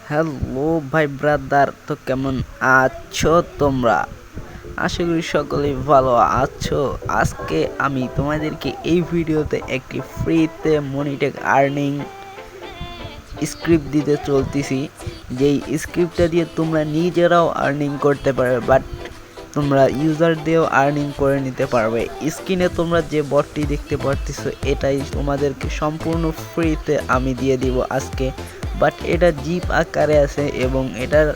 Hello ভাই brother, তো কেমন আছো তোমরা? আশা করি সকলেই ভালো আছো। আজকে আমি তোমাদেরকে এই ভিডিওতে একটি ফ্রিতে মনিটেক আর্নিং স্ক্রিপ্ট দিতে চলতেছি, যেই স্ক্রিপ্টটা দিয়ে তোমরা নিজেরাও আর্নিং করতে পারবে, বাট তোমরা ইউজার দিয়েও আর্নিং করে নিতে পারবে। স্ক্রিনে তোমরা যে বটটি দেখতে পারতেছো এটাই তোমাদেরকে সম্পূর্ণ ফ্রিতে আমি দিয়ে দিব আজকে। বাট এটা জিপ আকারে আছে এবং এটার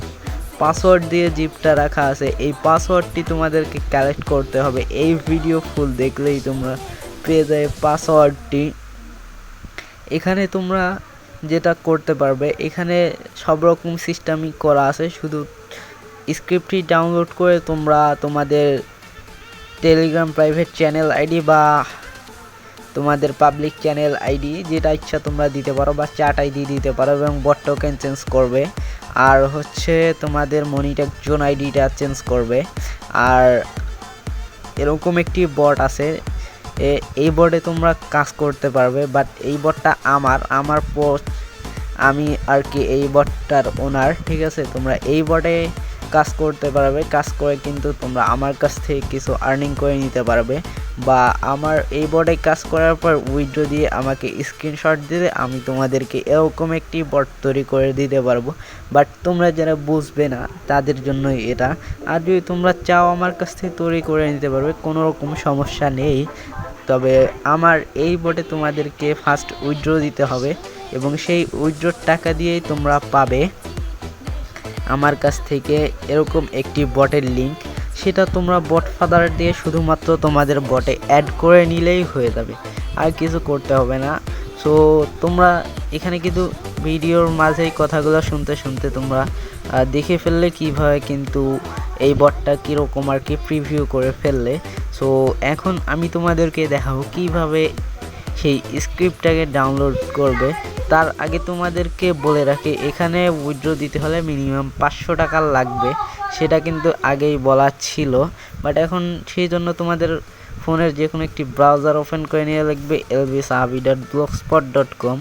পাসওয়ার্ড দিয়ে জিপটা রাখা আছে। এই পাসওয়ার্ডটি তোমাদেরকে কালেক্ট করতে হবে। এই ভিডিও ফুল দেখলেই তোমরা পেয়ে যাবে পাসওয়ার্ডটি। এখানে তোমরা যেটা করতে পারবে, এখানে সব রকম সিস্টেমই করা আছে, শুধু স্ক্রিপ্টটি ডাউনলোড করে তোমরা তোমাদের টেলিগ্রাম প্রাইভেট চ্যানেল আইডি বা তোমাদের পাবলিক চ্যানেল আইডি যেটা ইচ্ছা তোমরা দিতে পারো, বা চ্যাট আইডি দিতে পারো এবং বট টোকেন চেঞ্জ করবে। আর হচ্ছে তোমাদের মনিটেক জোন আইডিটা চেঞ্জ করবে। আর এরকম একটি বট আছে, এই বটে তোমরা কাজ করতে পারবে। বাট এই বটটা আমার পোস্ট, আমি আর কি এই বটটার ওনার, ঠিক আছে? তোমরা এই বটে কাজ করতে পারবে। কাজ করে কিন্তু তোমরা আমার কাছ থেকে কিছু আর্নিং করে নিতে পারবে, বা আমার এই বটে কাজ করার পর উইথড্র দিয়ে আমাকে স্ক্রিনশট দিলে আমি তোমাদেরকে এরকম একটি বট তৈরি করে দিতে পারবো। বাট তোমরা যারা বুঝবে না তাদের জন্যই এটা। আর যদি তোমরা চাও আমার কাছ থেকে তৈরি করে নিতে পারবে, কোনো রকম সমস্যা নেই। তবে আমার এই বটে তোমাদেরকে ফার্স্ট উইথড্র দিতে হবে এবং সেই উইথড্রর টাকা দিয়েই তোমরা পাবে আমার কাছ থেকে এরকম একটি বটের লিঙ্ক। সেটা তোমরা বট ফাদার দিয়ে শুধুমাত্র তোমাদের বটে অ্যাড করে নিলেই হয়ে যাবে, আর কিছু করতে হবে না। সো তোমরা এখানে কিন্তু ভিডিওর মাঝেই কথাগুলো শুনতে শুনতে তোমরা দেখে ফেললে কিভাবে কিন্তু এই বটটা কীরকম আর কি প্রিভিউ করে ফেললে। সো এখন আমি তোমাদেরকে দেখাবো কিভাবে সেই স্ক্রিপ্টটাকে ডাউনলোড করবে। তার আগে তোমাদেরকে বলে রাখি, এখানে উইথড্র দিতে হলে মিনিমাম 500 টাকা লাগবে, সেটা কিন্তু আগেই বলা ছিল। বাট এখন সেই জন্য তোমাদের ফোনের যে কোনো একটি ব্রাউজার ওপেন করে নিয়ে লিখবে lbsahabi.blogspot.com,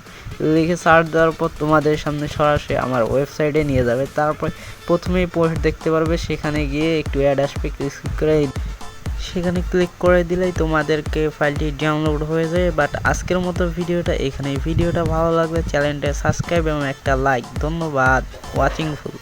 লিখে সার্চ দেওয়ার পর তোমাদের সামনে সরাসরি আমার ওয়েবসাইটে নিয়ে যাবে। তারপর প্রথমেই পোস্ট দেখতে পারবে, সেখানে গিয়ে একটু অ্যাড আসবে, ক্লিক করে সেখানে ক্লিক করে দিলেই তোমাদেরকে ফাইলটি ডাউনলোড হয়ে যায়। বাট আজকের মতো ভিডিওটা এখানে। ভিডিওটা ভালো লাগলে চ্যানেলটা সাবস্ক্রাইব এবং একটা লাইক। ধন্যবাদ ওয়াচিং ফুল।